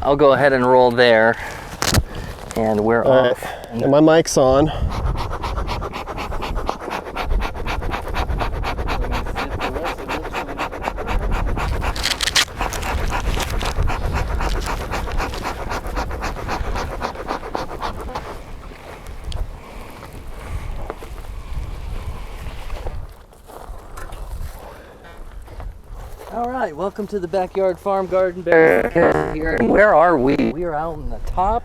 I'll go ahead and roll there. And we're off. Right. And my mic's on. All right, welcome to the Backyard Farm Garden Bear here. Where are we? We are out on the top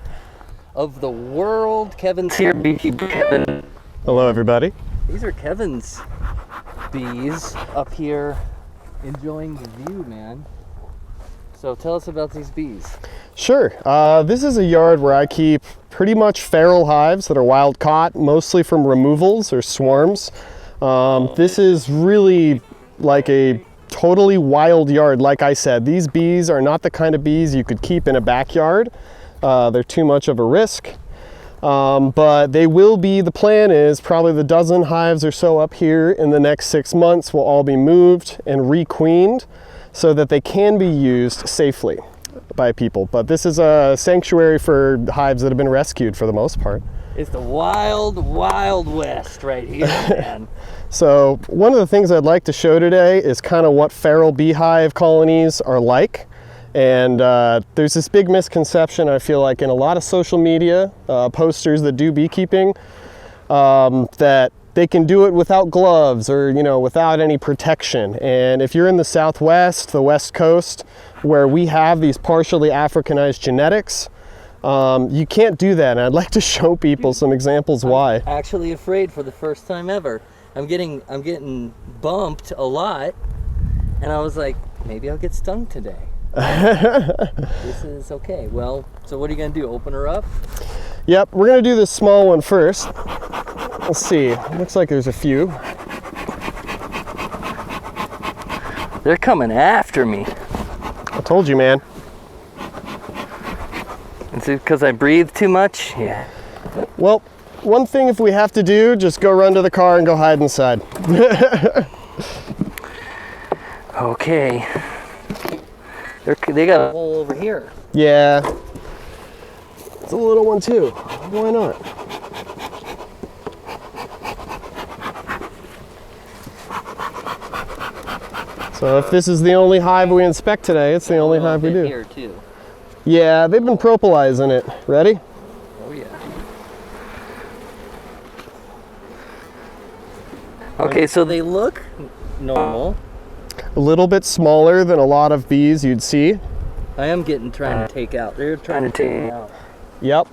of the world. Kevin's here, beekeeper Kevin. Hello, everybody. These are Kevin's bees up here enjoying the view, man. So tell us about these bees. Sure. This is a yard where I keep pretty much feral hives that are wild caught, mostly from removals or swarms. This is really like a totally wild yard. Like I said, these bees are not the kind of bees you could keep in a backyard. They're too much of a risk. But they will be, the plan is probably the dozen hives or so up here in the next 6 months will all be moved and requeened so that they can be used safely by people. But this is a sanctuary for hives that have been rescued for the most part. It's the wild, wild west right here, man. So one of the things I'd like to show today is kind of what feral beehive colonies are like. And there's this big misconception, I feel like, in a lot of social media posters that do beekeeping, that they can do it without gloves or, you know, without any protection. And if you're in the Southwest, the West Coast, where we have these partially Africanized genetics, you can't do that. And I'd like to show people some examples why. I'm actually afraid for the first time ever. I'm getting bumped a lot, and I was like, maybe I'll get stung today. This is okay. Well, so what are you gonna do? Open her up? Yep, we're gonna do this small one first. Let's see. Looks like there's a few. They're coming after me. I told you, man. Is it because I breathe too much? Yeah. Well, one thing if we have to do, just go run to the car and go hide inside. Okay. They got a hole over here. Yeah. It's a little one too. Why not? So if this is the only hive we inspect today, it's the only hive we do. Here too. Yeah, they've been propolizing it. Ready? Oh yeah. Okay, so they look normal. A little bit smaller than a lot of bees you'd see. I am trying to take out. They're trying to take me out. Yep.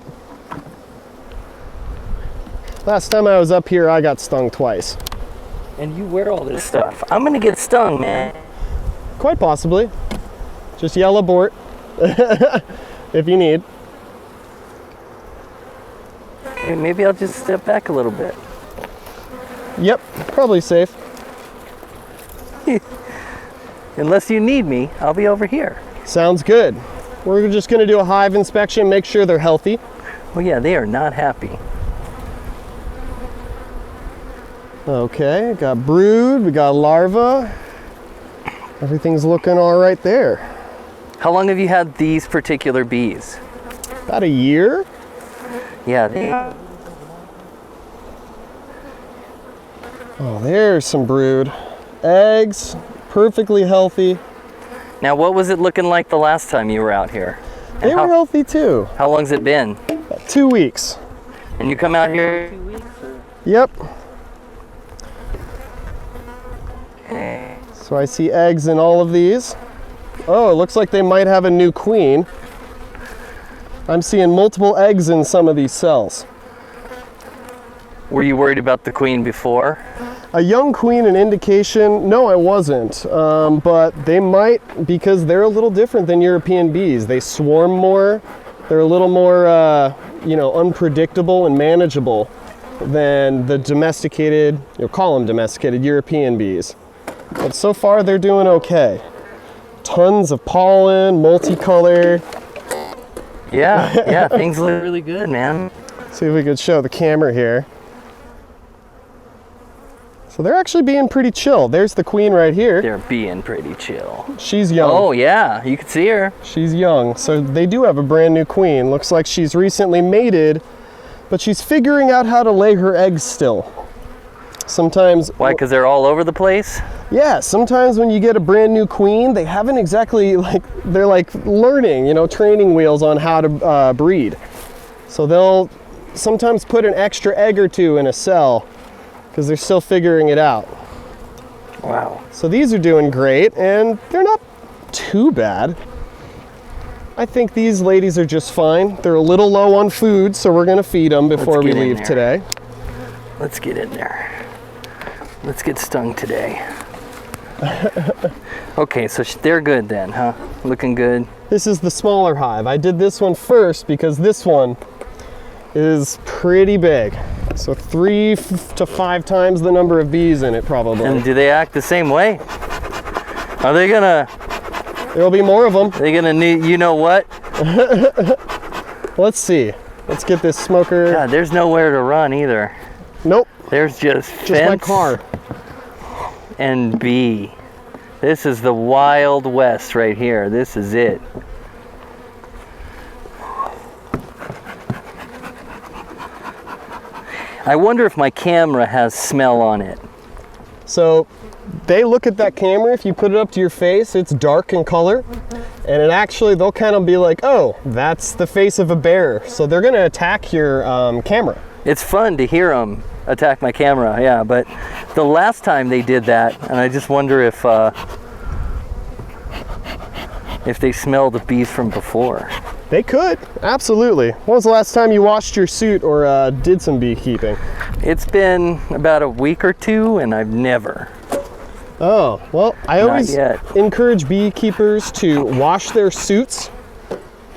Last time I was up here, I got stung twice. And you wear all this stuff. I'm gonna get stung, man. Quite possibly. Just yell abort if you need. Okay, maybe I'll just step back a little bit. Yep, probably safe. Unless you need me, I'll be over here. Sounds good. We're just gonna do a hive inspection, make sure they're healthy. Oh yeah, they are not happy. Okay, got brood, we got larva. Everything's looking all right there. How long have you had these particular bees? About a year. Yeah, Oh, there's some brood. Eggs, perfectly healthy. Now, what was it looking like the last time you were out here? They were healthy too. How long's it been? About 2 weeks. And you come out here 2 weeks? Or? Yep. Okay. So I see eggs in all of these. Oh, it looks like they might have a new queen. I'm seeing multiple eggs in some of these cells. Were you worried about the queen before? A young queen, an indication? No, I wasn't. But they might, because they're a little different than European bees. They swarm more. They're a little more, unpredictable and manageable than the domesticated, you'll call them domesticated European bees. But so far, they're doing okay. Tons of pollen, multicolor. Yeah, things look really good, man. See if we could show the camera here. So they're actually being pretty chill. There's the queen right here. They're being pretty chill. She's young. Oh yeah, you can see her. She's young. So they do have a brand new queen. Looks like she's recently mated, but she's figuring out how to lay her eggs still. Sometimes. Why? Because they're all over the place? Yeah, sometimes when you get a brand new queen, they haven't exactly, they're like learning, you know, training wheels on how to breed. So they'll sometimes put an extra egg or two in a cell because they're still figuring it out. Wow. So these are doing great, and they're not too bad. I think these ladies are just fine. They're a little low on food, so we're gonna feed them before we leave today. Let's get in there. Let's get stung today. Okay, so they're good then, huh? Looking good. This is the smaller hive. I did this one first because this one is pretty big. So 3 to 5 times the number of bees in it probably. And do they act the same way? Are they gonna... There'll be more of them. They're gonna need, you know what? Let's see. Let's get this smoker. God, there's nowhere to run either. Nope. There's just fence my car. And bee. This is the Wild West right here. This is it. I wonder if my camera has smell on it. So they look at that camera, if you put it up to your face, it's dark in color. And it actually, they'll kind of be like, oh, that's the face of a bear. So they're gonna attack your camera. It's fun to hear them attack my camera, yeah, but the last time they did that, and I just wonder if they smell the bees from before. They could, absolutely. When was the last time you washed your suit or did some beekeeping? It's been about a week or two, and I've never. Oh, well, I always encourage beekeepers to wash their suits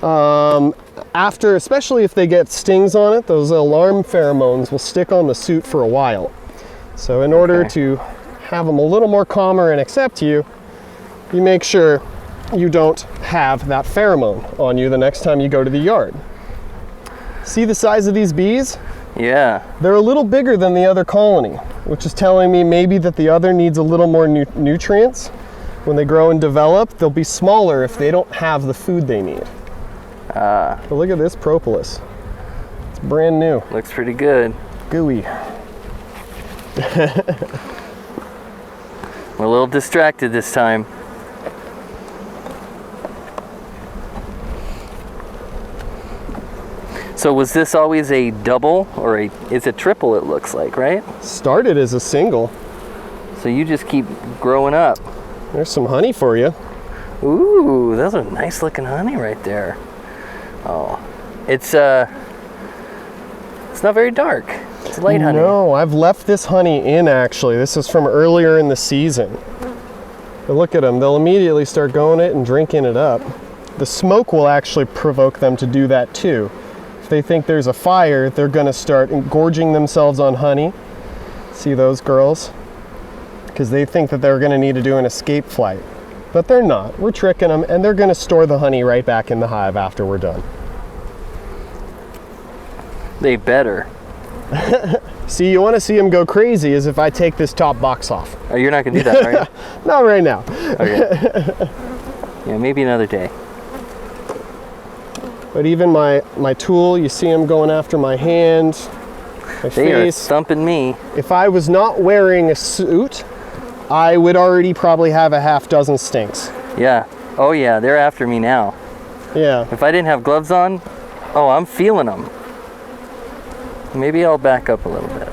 after, especially if they get stings on it. Those alarm pheromones will stick on the suit for a while. So in order to have them a little more calmer and accept you, you make sure you don't have that pheromone on you the next time you go to the yard. See the size of these bees? Yeah. They're a little bigger than the other colony, which is telling me maybe that the other needs a little more nutrients. When they grow and develop, they'll be smaller if they don't have the food they need. But look at this propolis. It's brand new. Looks pretty good. Gooey. We're a little distracted this time. So was this always a double or it's a triple, it looks like, right? Started as a single. So you just keep growing up. There's some honey for you. Ooh, those are nice looking honey right there. Oh, it's not very dark. It's light honey. No, I've left this honey in actually. This is from earlier in the season. But look at them, they'll immediately start going it and drinking it up. The smoke will actually provoke them to do that too. If they think there's a fire, they're gonna start gorging themselves on honey. See those girls? Because they think that they're gonna need to do an escape flight. But they're not. We're tricking them, and they're gonna store the honey right back in the hive after we're done. They better. See, you wanna see them go crazy is if I take this top box off. Oh, you're not gonna do that, are you? Not right now. Okay. Yeah, maybe another day. But even my tool, you see them going after my hand, my They face. are thumping me. If I was not wearing a suit, I would already probably have a half dozen stinks. Yeah. Oh yeah, they're after me now. Yeah. If I didn't have gloves on, oh, I'm feeling them. Maybe I'll back up a little bit.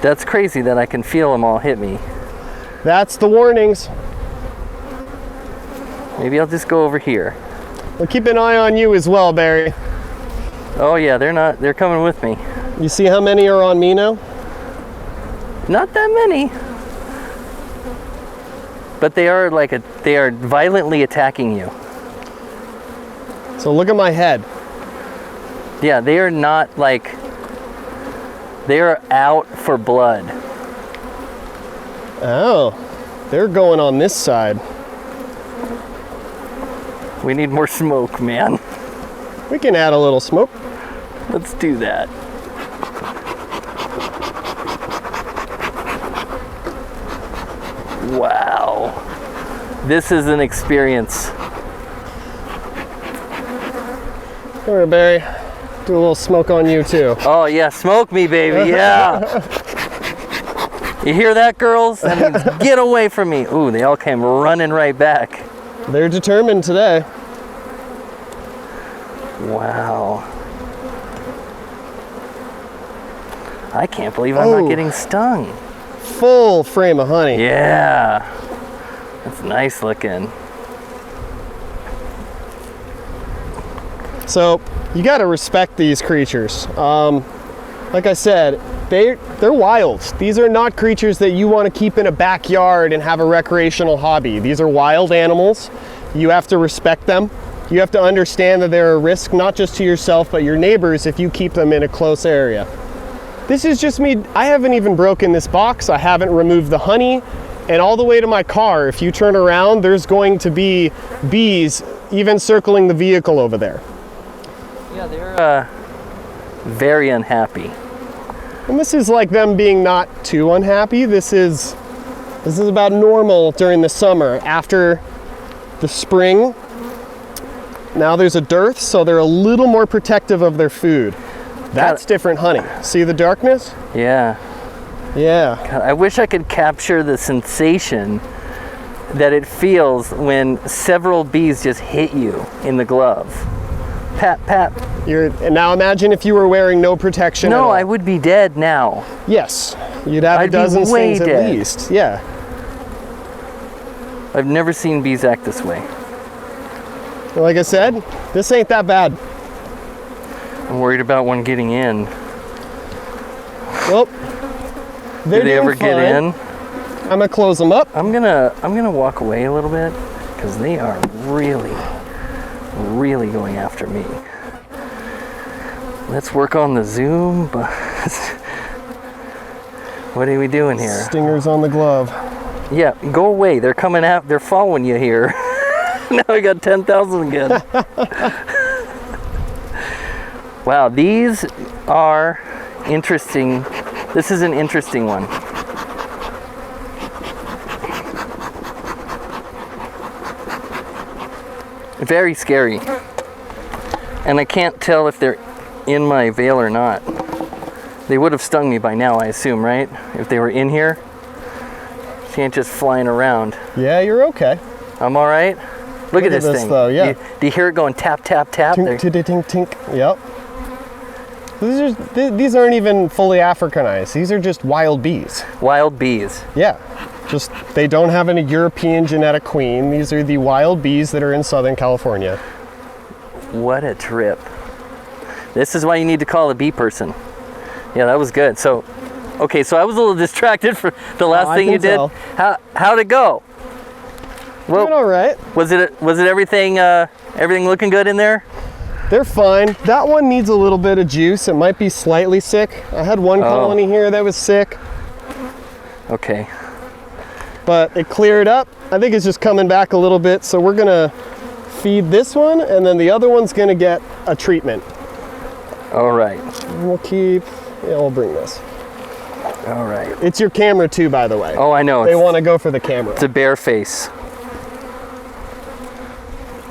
That's crazy that I can feel them all hit me. That's the warnings. Maybe I'll just go over here. We'll keep an eye on you as well, Barry. Oh yeah, they're coming with me. You see how many are on me now? Not that many. But they are violently attacking you. So look at my head. Yeah, they are not they are out for blood. Oh, they're going on this side. We need more smoke, man. We can add a little smoke. Let's do that. Wow. This is an experience. Come here, Barry. Do a little smoke on you too. Oh yeah, smoke me, baby, yeah. You hear that, girls? That means get away from me. Ooh, they all came running right back. They're determined today. Wow. I can't believe I'm not getting stung. Full frame of honey. Yeah. That's nice looking. So you got to respect these creatures. Like I said, they're wild. These are not creatures that you want to keep in a backyard and have a recreational hobby. These are wild animals. You have to respect them. You have to understand that they're a risk not just to yourself but your neighbors if you keep them in a close area. This is just me. I haven't even broken this box. I haven't removed the honey. And all the way to my car, if you turn around, there's going to be bees even circling the vehicle over there. Yeah, they're very unhappy. And this is like them being not too unhappy. This is about normal during the summer. After the spring, now there's a dearth, so they're a little more protective of their food. That's different honey. See the darkness? Yeah. Yeah. God, I wish I could capture the sensation that it feels when several bees just hit you in the glove. Pat, pat. And now imagine if you were wearing no protection at all. No, I would be dead now. Yes. You'd have I'd a dozen be way stings dead. at least. Yeah. I've never seen bees act this way. Like I said, this ain't that bad. I'm worried about one getting in. Well, Do they ever get in? I'm gonna close them up. I'm gonna walk away a little bit because they are really going after me. Let's work on the zoom, but what are we doing here? Stingers on the glove. Yeah, go away. They're coming out. They're following you here. Now I got 10,000 again. Wow, these are interesting. This is an interesting one. Very scary. And I can't tell if they're in my veil or not. They would have stung me by now, I assume, right? If they were in here. She ain't just flying around. Yeah, you're okay. I'm all right. Look at this thing. Though, yeah. Do you hear it going tap, tap, tap? Tink, tink, tink, tink. Yep. These aren't even fully Africanized. These are just wild bees. Wild bees. Yeah. Just, they don't have any European genetic queen. These are the wild bees that are in Southern California. What a trip. This is why you need to call a bee person. Yeah, that was good. So, okay, so I was a little distracted for the last thing you did. So. How'd it go? Well, doing all right. Was it everything looking good in there? They're fine. That one needs a little bit of juice. It might be slightly sick. I had one colony here that was sick. Okay. But it cleared up. I think it's just coming back a little bit. So we're gonna feed this one and then the other one's gonna get a treatment. All right. We'll we'll bring this. All right. It's your camera too, by the way. Oh, I know. They want to go for the camera. It's a bear face.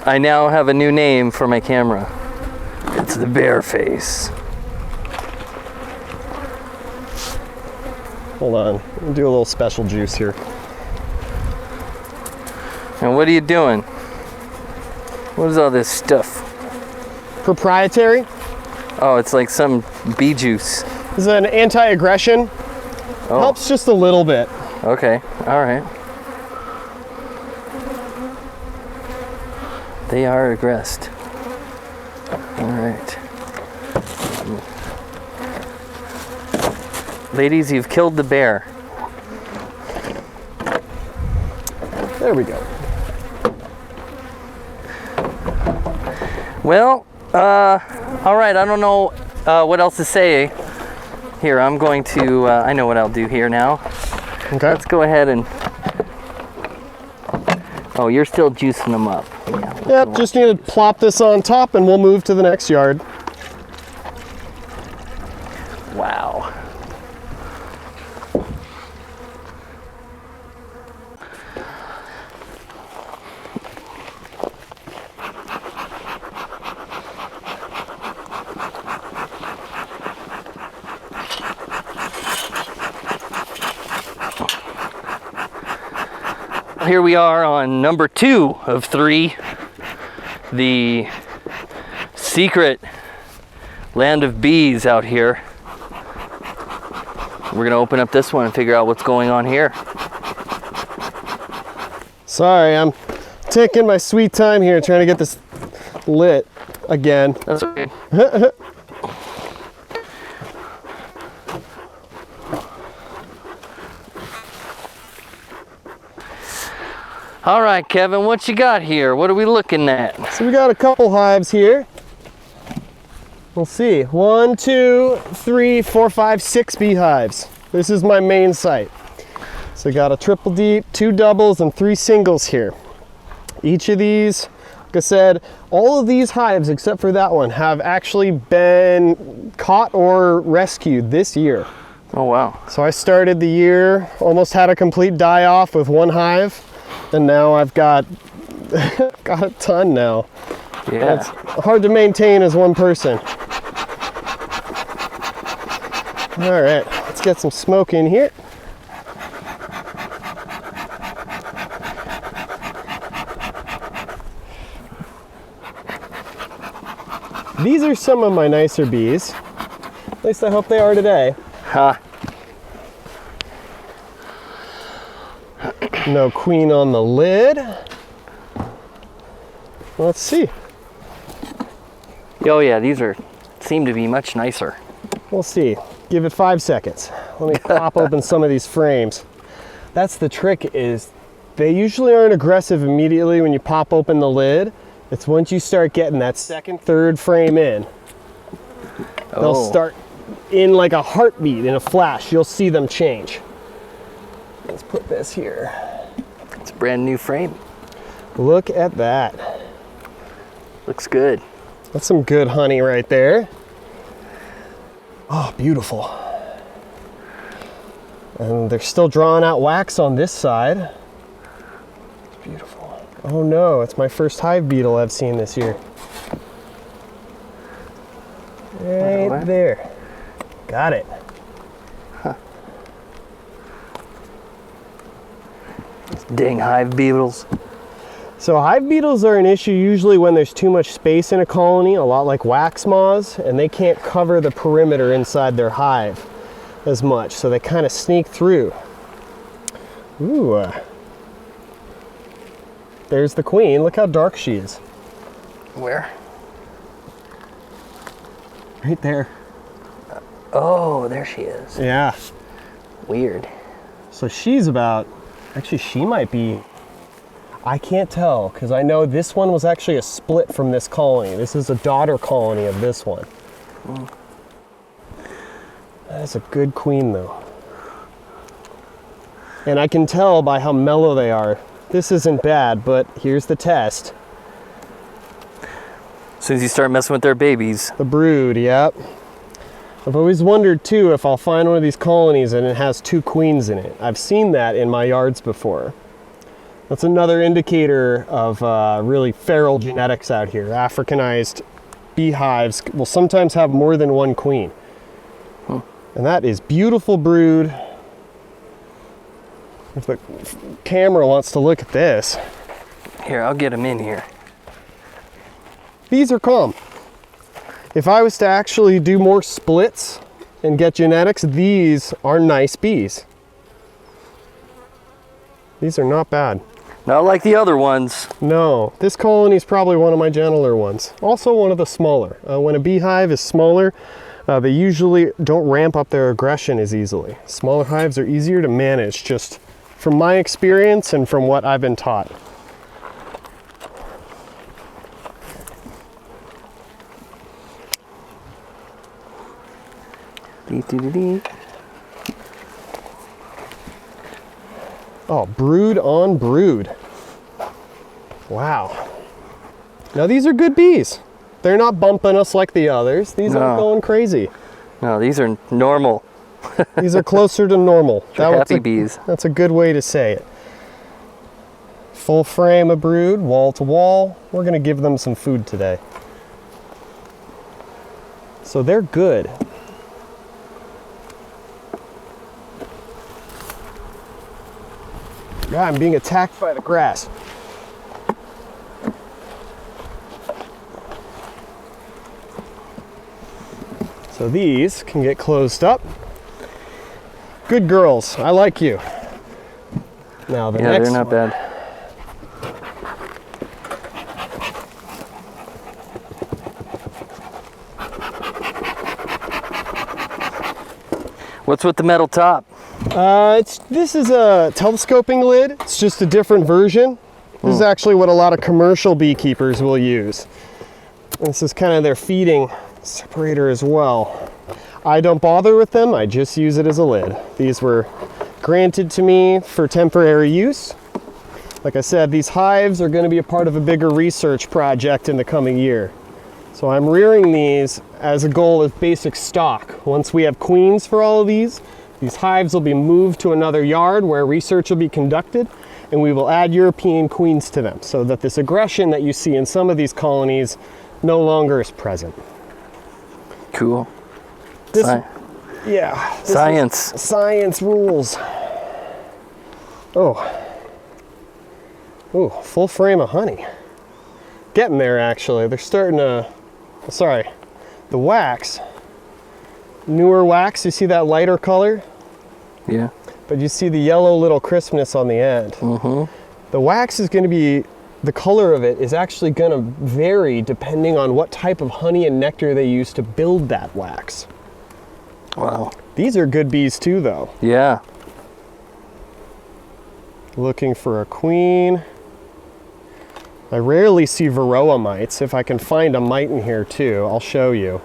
I now have a new name for my camera. It's the bear face. Hold on. We'll do a little special juice here. And what are you doing? What is all this stuff? Proprietary. Oh, it's like some bee juice. This is an anti-aggression. Oh. Helps just a little bit. Okay, all right. They are aggressed. All right. Ladies, you've killed the bear. There we go. Well, all right, I don't know what else to say. Here, I'm going to, I know what I'll do here now. Okay. Let's go ahead and, oh, you're still juicing them up. Yeah, Yep, just need to plop this on top and we'll move to the next yard. Wow. here we are on number 2 of 3, the secret land of bees out here. We're gonna open up this one and figure out what's going on here. Sorry, I'm taking my sweet time here trying to get this lit again. That's okay. All right, Kevin, what you got here? What are we looking at? So we got a couple hives here. We'll see. 1, 2, 3, 4, 5, 6 beehives. This is my main site. So we got a triple deep, 2 doubles, and 3 singles here. Each of these, like I said, all of these hives except for that one have actually been caught or rescued this year. Oh wow. So I started the year, almost had a complete die-off with 1 hive, and now I've got got a ton now. Yeah. It's hard to maintain as one person. All right, let's get some smoke in here. These are some of my nicer bees. At least I hope they are today. Huh. No queen on the lid. Let's see. Oh yeah, these seem to be much nicer. We'll see. Give it 5 seconds. Let me pop open some of these frames. That's the trick, is they usually aren't aggressive immediately when you pop open the lid. It's once you start getting that second, third frame in. They'll start in like a heartbeat, in a flash. You'll see them change. Let's put this here. It's a brand new frame. Look at that. Looks good. That's some good honey right there. Oh, beautiful. And they're still drawing out wax on this side. It's beautiful. Oh no, it's my first hive beetle I've seen this year. Right there. Got it. Huh. Dang hive beetles. So hive beetles are an issue usually when there's too much space in a colony, a lot like wax moths, and they can't cover the perimeter inside their hive as much, so they kind of sneak through. Ooh. There's the queen. Look how dark she is. Where? Right there. Oh, there she is. Yeah. Weird. So she's about, actually she might be, I can't tell, because I know this one was actually a split from this colony. This is a daughter colony of this one. That's a good queen though. And I can tell by how mellow they are. This isn't bad, but here's the test. As soon as you start messing with their babies. The brood, yep. I've always wondered too if I'll find one of these colonies and it has 2 queens in it. I've seen that in my yards before. That's another indicator of really feral genetics out here. Africanized beehives will sometimes have more than 1 queen. And that is beautiful brood. If the camera wants to look at this. Here, I'll get them in here. These are calm. If I was to actually do more splits and get genetics, these are nice bees. These are not bad. Not like the other ones. No, this colony is probably one of my gentler ones. Also one of the smaller. When a beehive is smaller, they usually don't ramp up their aggression as easily. Smaller hives are easier to manage, just from my experience and from what I've been taught. Oh, brood on brood. Wow. Now these are good bees. They're not bumping us like the others. These aren't going crazy. No, these are normal. These are closer to normal. Happy bees. That's a good way to say it. Full frame of brood, wall to wall. We're gonna give them some food today. So they're good. God, I'm being attacked by the grass. So these can get closed up. Good girls, I like you. Now the Yeah, next they're not one. bad. What's with the metal top? This is a telescoping lid. It's just a different version. This is actually what a lot of commercial beekeepers will use. This is kind of their feeding separator as well. I don't bother with them, I just use it as a lid. These were granted to me for temporary use. Like I said, these hives are going to be a part of a bigger research project in the coming year. So I'm rearing these as a goal of basic stock. Once we have queens for all of these hives will be moved to another yard where research will be conducted, and we will add European queens to them so that this aggression that you see in some of these colonies no longer is present. Cool. This, Science. Science rules. Oh, full frame of honey. Getting there, actually. They're starting to, sorry, the wax, newer wax, you see that lighter color? Yeah. But you see the yellow little crispness on the end. Mm-hmm. The wax is going to be, the color of it is actually going to vary depending on what type of honey and nectar they use to build that wax. Wow. These are good bees too, though. Yeah. Looking for a queen. I rarely see varroa mites. If I can find a mite in here too, I'll show you.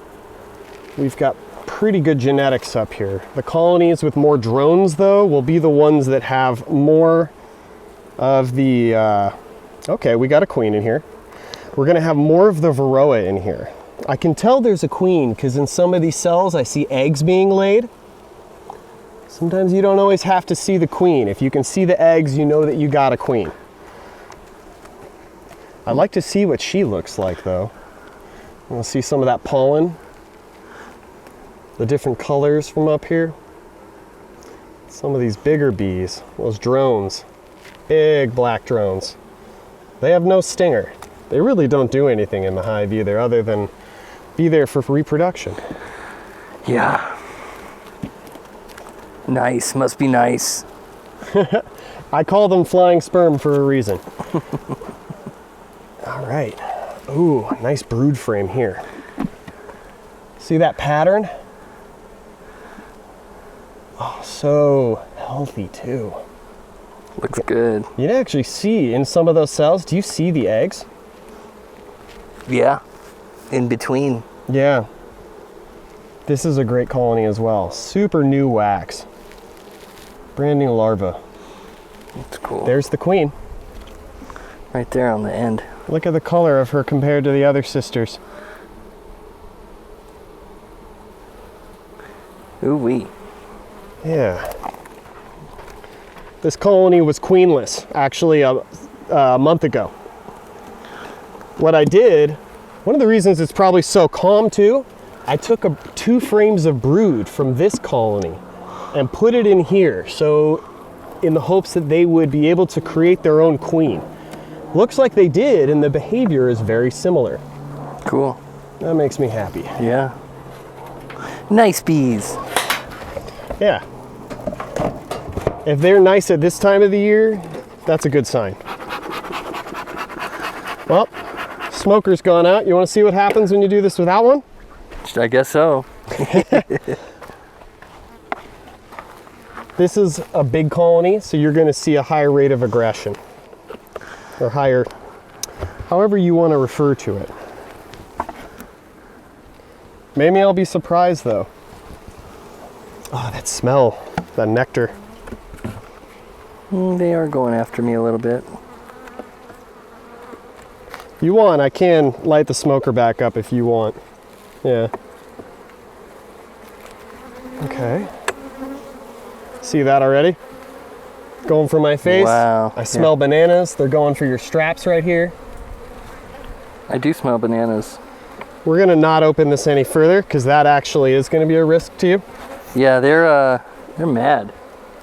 We've got pretty good genetics up here. The colonies with more drones, though, will be the ones that have more of the, okay, we got a queen in here. We're gonna have more of the varroa in here. I can tell there's a queen because in some of these cells I see eggs being laid. Sometimes you don't always have to see the queen. If you can see the eggs, you know that you got a queen. I'd like to see what she looks like, though. We'll see some of that pollen. The different colors from up here. Some of these bigger bees, those drones, big black drones. They have no stinger. They really don't do anything in the hive either, other than be there for reproduction. Yeah. Nice, must be nice. I call them flying sperm for a reason. All right. Ooh, nice brood frame here. See that pattern? Oh, so healthy too. Looks good. You can actually see in some of those cells, do you see the eggs? Yeah. In between. Yeah. This is a great colony as well. Super new wax. Brand new larva. That's cool. There's the queen. Right there on the end. Look at the color of her compared to the other sisters. Ooh-wee. Yeah. This colony was queenless, actually, a month ago. What I did, one of the reasons it's probably so calm too, I took 2 frames of brood from this colony and put it in here, so in the hopes that they would be able to create their own queen. Looks like they did, and the behavior is very similar. Cool. That makes me happy. Yeah. Nice bees. Yeah. If they're nice at this time of the year, that's a good sign. Well, smoker's gone out. You want to see what happens when you do this without one? I guess so. This is a big colony, so you're going to see a higher rate of aggression. Or higher, however you want to refer to it. Maybe I'll be surprised though. Oh, that smell, that nectar. They are going after me a little bit. If you want, I can light the smoker back up if you want. Yeah. Okay. See that already? Going for my face. Wow. I smell bananas. They're going for your straps right here. I do smell bananas. We're gonna not open this any further because that actually is gonna be a risk to you. Yeah, they're mad.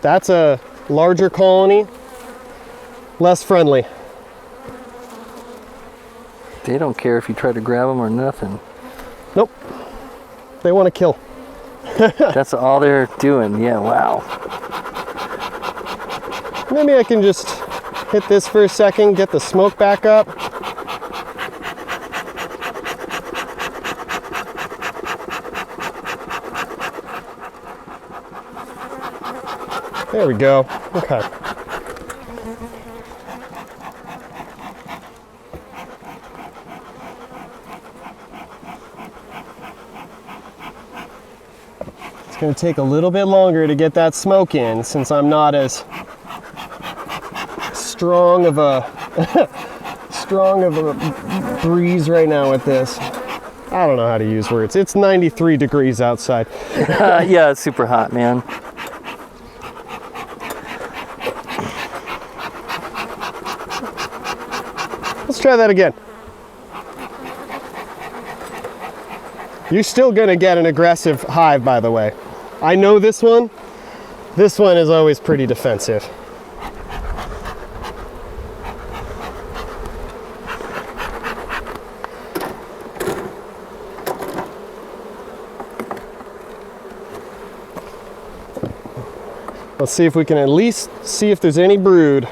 That's a larger colony. less friendly. They don't care if you try to grab them or nothing. Nope. They want to kill. That's all they're doing. Yeah, wow. Maybe I can just hit this for a second, get the smoke back up. There we go. Okay. It's going to take a little bit longer to get that smoke in since I'm not as strong of a breeze right now with this. I don't know how to use words. It's 93 degrees outside. Yeah, it's super hot, man. Let's try that again. You're still gonna get an aggressive hive, by the way. I know this one. This one is always pretty defensive. Let's see if we can at least see if there's any brood.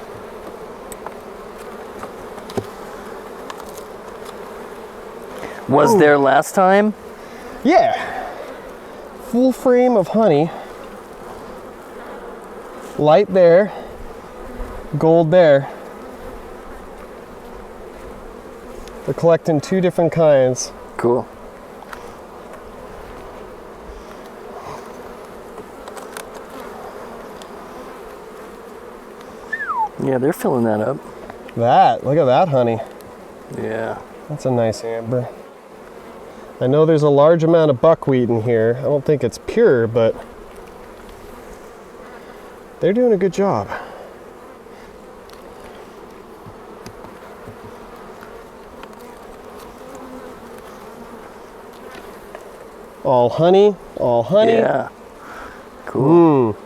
Was there last time? Yeah. Full frame of honey. Light there. Gold there. They're collecting two different kinds. Cool. Yeah, they're filling that up. Look at that honey. Yeah. That's a nice amber. I know there's a large amount of buckwheat in here. I don't think it's pure, but they're doing a good job. All honey, all honey. Yeah. Cool.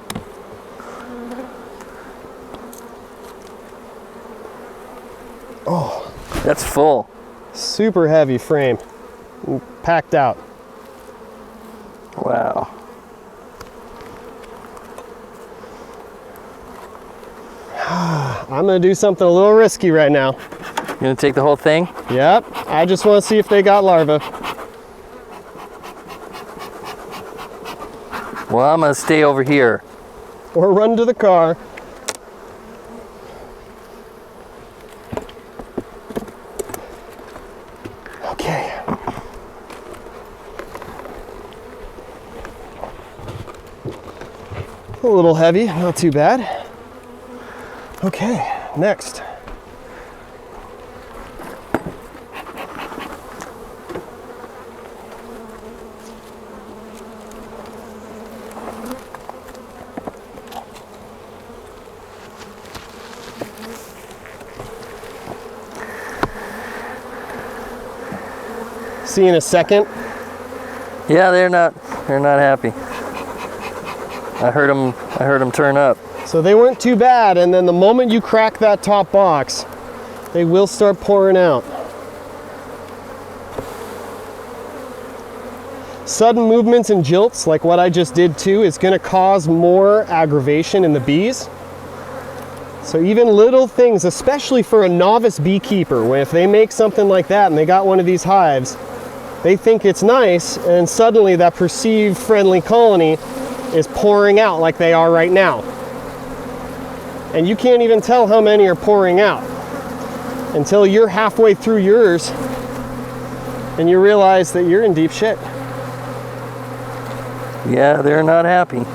Oh, that's full. Super heavy frame. Packed out. Wow. I'm gonna do something a little risky right now. You gonna take the whole thing? Yep. I just want to see if they got larvae. Well, I'm gonna stay over here. Or run to the car. Okay. A little heavy, not too bad. Okay, next. See you in a second. Yeah, they're not happy. I heard them turn up. So they weren't too bad, and then the moment you crack that top box, they will start pouring out. Sudden movements and jilts, like what I just did too, is going to cause more aggravation in the bees. So even little things, especially for a novice beekeeper, when if they make something like that and they got one of these hives, they think it's nice, and suddenly that perceived friendly colony is pouring out like they are right now. And you can't even tell how many are pouring out until you're halfway through yours and you realize that you're in deep shit. Yeah, they're not happy.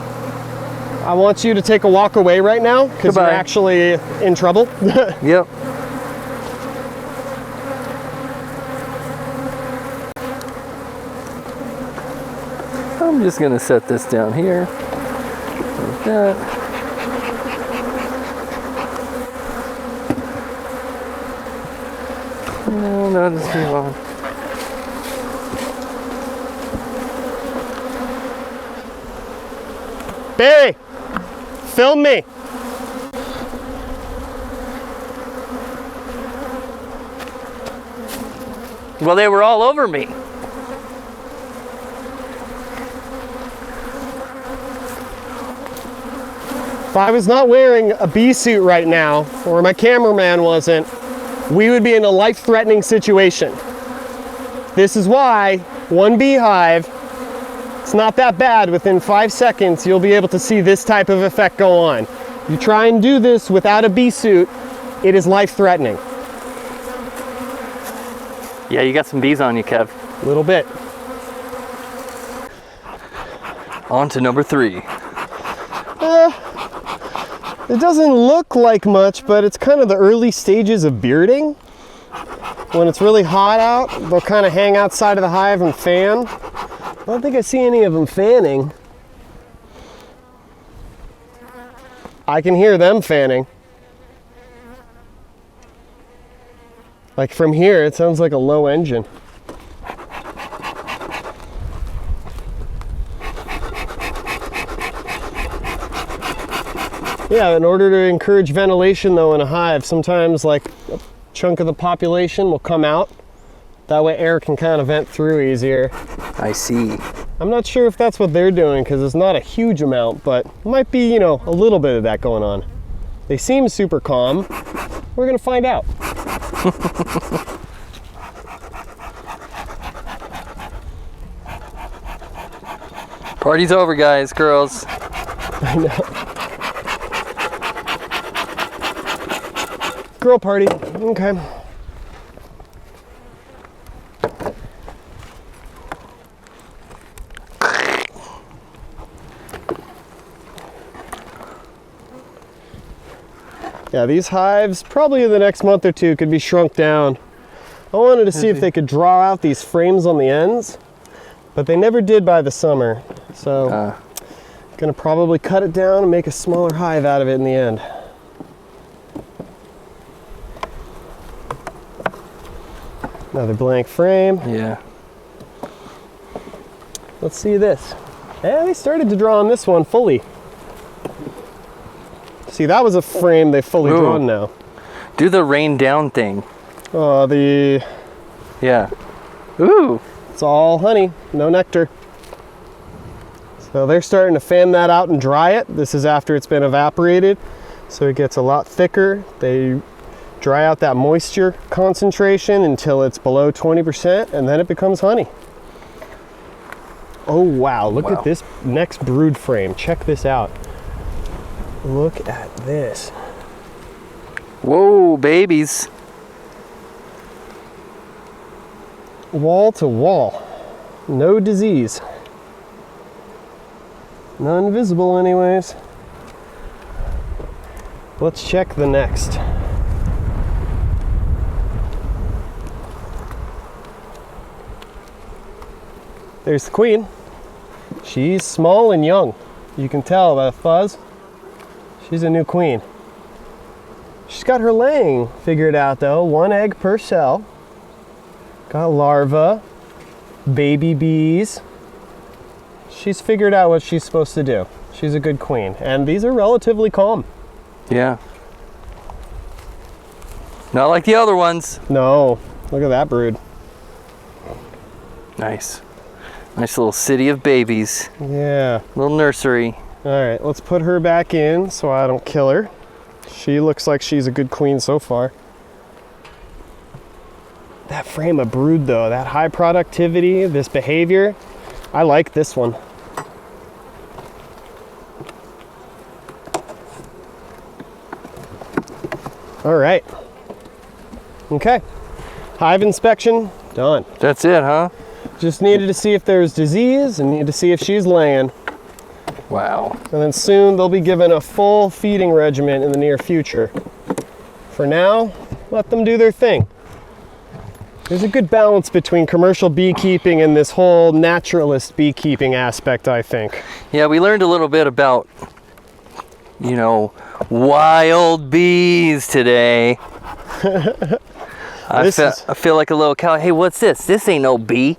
I want you to take a walk away right now because you're actually in trouble. Yep. I'm just gonna set this down here like that. No, just move on. Barry, film me. Well, they were all over me. If I was not wearing a bee suit right now, or my cameraman wasn't, we would be in a life-threatening situation. This is why one beehive, it's not that bad. Within 5 seconds, you'll be able to see this type of effect go on. You try and do this without a bee suit, it is life-threatening. Yeah, you got some bees on you, Kev. A little bit. On to number 3. It doesn't look like much, but it's kind of the early stages of bearding. When it's really hot out, they'll kind of hang outside of the hive and fan. I don't think I see any of them fanning. I can hear them fanning. Like from here, it sounds like a low engine. Yeah, in order to encourage ventilation though in a hive, sometimes like a chunk of the population will come out. That way air can kind of vent through easier. I see. I'm not sure if that's what they're doing because it's not a huge amount, but it might be, you know, a little bit of that going on. They seem super calm. We're gonna find out. Party's over, guys, girls. I know. Girl party, okay. Yeah, these hives, probably in the next month or two, could be shrunk down. I wanted to see if they could draw out these frames on the ends, but they never did by the summer. So, gonna probably cut it down and make a smaller hive out of it in the end. Another blank frame. Yeah. Let's see this. Yeah, they started to draw on this one fully. See, that was a frame they fully drawn now. Do the rain down thing. Yeah. Ooh. It's all honey, no nectar. So they're starting to fan that out and dry it. This is after it's been evaporated, so it gets a lot thicker. They dry out that moisture concentration until it's below 20%, and then it becomes honey. Oh wow, look at this next brood frame. Check this out. Look at this. Whoa, babies. Wall to wall. No disease. None visible anyways. Let's check the next. There's the queen. She's small and young. You can tell by the fuzz. She's a new queen. She's got her laying figured out though. 1 egg per cell. Got larvae, baby bees. She's figured out what she's supposed to do. She's a good queen. And these are relatively calm. Yeah. Not like the other ones. No, look at that brood. Nice. Nice little city of babies. Yeah. Little nursery. All right, let's put her back in so I don't kill her. She looks like she's a good queen so far. That frame of brood though, that high productivity, this behavior, I like this one. All right. Okay. Hive inspection done. That's it, huh? Just needed to see if there's disease and needed to see if she's laying. Wow. And then soon they'll be given a full feeding regimen in the near future. For now, let them do their thing. There's a good balance between commercial beekeeping and this whole naturalist beekeeping aspect, I think. Yeah, we learned a little bit about, you know, wild bees today. I feel like a little cow. Hey, what's this? This ain't no bee.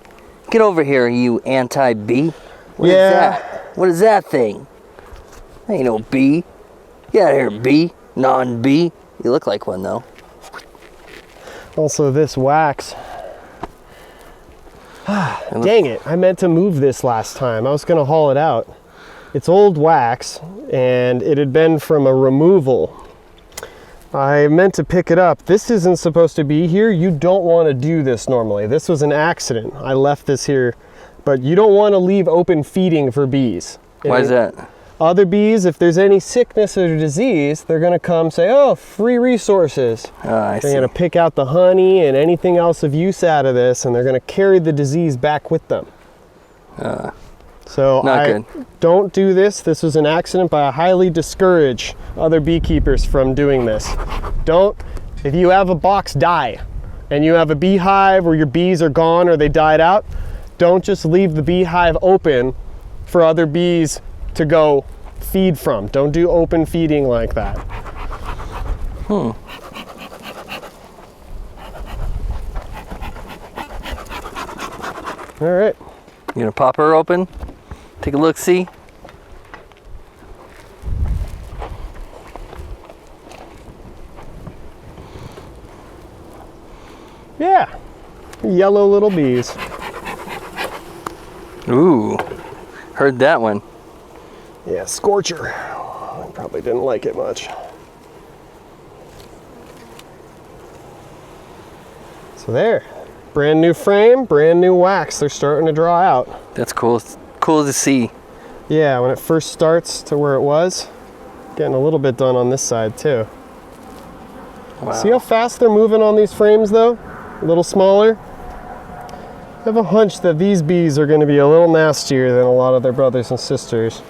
Get over here, you anti-bee. What is that? What is that thing? Ain't no bee. Get out of here, bee. Non-bee. You look like one, though. Also, this wax. Dang it, I meant to move this last time. I was gonna haul it out. It's old wax, and it had been from a removal. I meant to pick it up. This isn't supposed to be here. You don't want to do this normally. This was an accident. I left this here, but you don't want to leave open feeding for bees. Why is that? Other bees, if there's any sickness or disease, they're gonna come say, oh, free resources. I see. They're gonna pick out the honey and anything else of use out of this, and they're gonna carry the disease back with them. So not good. Don't do this. This was an accident, but I highly discourage other beekeepers from doing this. If you have a box die, and you have a beehive where your bees are gone or they died out, don't just leave the beehive open for other bees to go feed from. Don't do open feeding like that. Hmm. All right. You gonna pop her open? Take a look, see? Yeah. Yellow little bees. Ooh. Heard that one. Yeah, scorcher. I probably didn't like it much. So there, brand new frame, brand new wax. They're starting to draw out. That's cool. It's cool to see. Yeah, when it first starts to where it was, getting a little bit done on this side too. Wow. See how fast they're moving on these frames though? A little smaller. I have a hunch that these bees are going to be a little nastier than a lot of their brothers and sisters.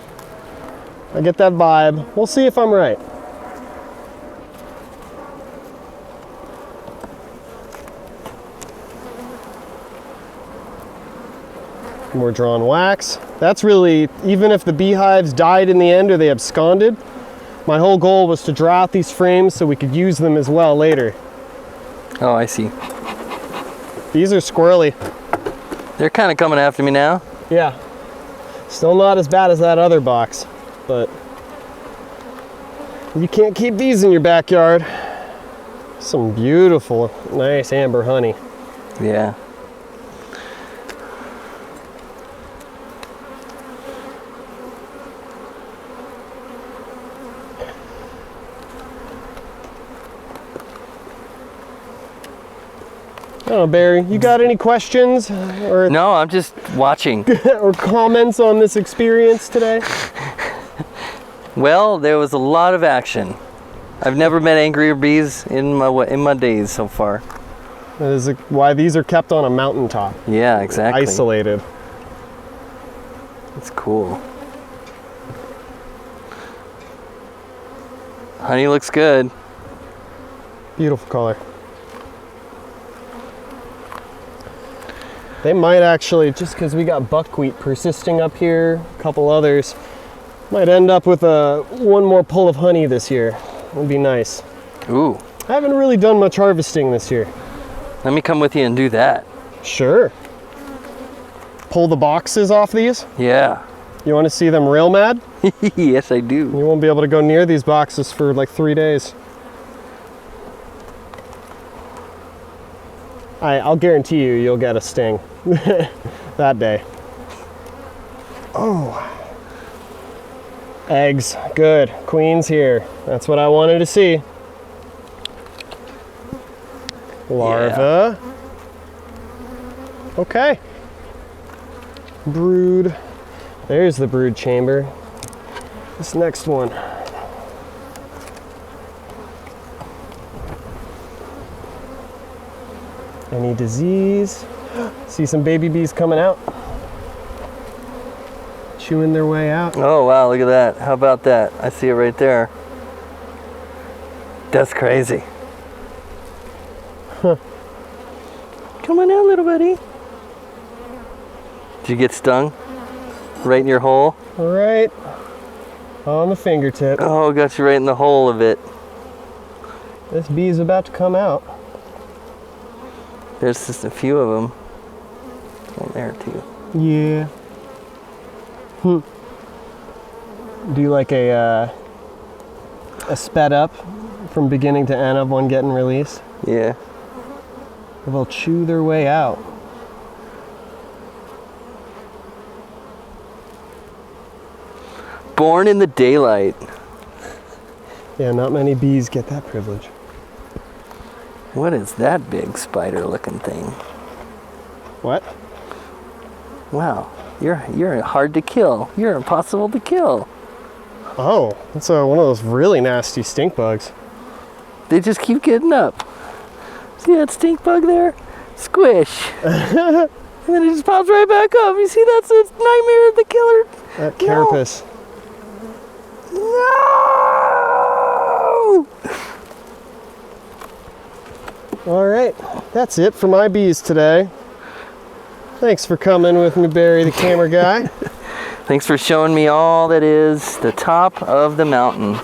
I get that vibe. We'll see if I'm right. More drawn wax. That's really, even if the beehives died in the end or they absconded, my whole goal was to draw out these frames so we could use them as well later. Oh, I see. These are squirrely. They're kind of coming after me now. Yeah. Still not as bad as that other box, but you can't keep these in your backyard. Some beautiful, nice amber honey. Yeah. Oh, Barry, you got any questions or No, I'm just watching. or comments on this experience today? Well, there was a lot of action. I've never met angrier bees in my days so far. That is why these are kept on a mountaintop, Yeah, exactly. isolated. It's cool. Honey looks good. Beautiful color. They might actually, just because we got buckwheat persisting up here, a couple others, might end up with one more pull of honey this year. Would be nice. Ooh. I haven't really done much harvesting this year. Let me come with you and do that. Sure. Pull the boxes off these? Yeah. You want to see them real mad? Yes, I do. You won't be able to go near these boxes for like 3 days. I'll guarantee you'll get a sting that day. Oh. Eggs, good. Queen's here. That's what I wanted to see. Larva. Yeah. Okay. Brood. There's the brood chamber. This next one. Any disease? See some baby bees coming out. Chewing their way out. Oh, wow, look at that. How about that? I see it right there. That's crazy. Huh. Come on out, little buddy. Did you get stung? Right in your hole? Right on the fingertip. Oh, got you right in the hole of it. This bee's about to come out. There's just a few of them. One there, too. Yeah. Do you like a sped up from beginning to end of one getting released? Yeah. They'll chew their way out. born in the daylight. Yeah, not many bees get that privilege. What is that big spider-looking thing? What? Wow, you're hard to kill. You're impossible to kill. Oh, that's one of those really nasty stink bugs. They just keep getting up. See that stink bug there? Squish. And then it just pops right back up. You see, that's a nightmare of the killer. That carapace. No! All right, that's it for my bees today. Thanks for coming with me, Barry the camera guy. Thanks for showing me all that is the top of the mountain.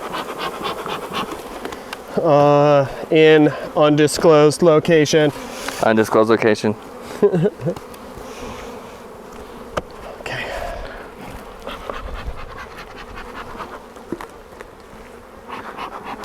In undisclosed location. Undisclosed location.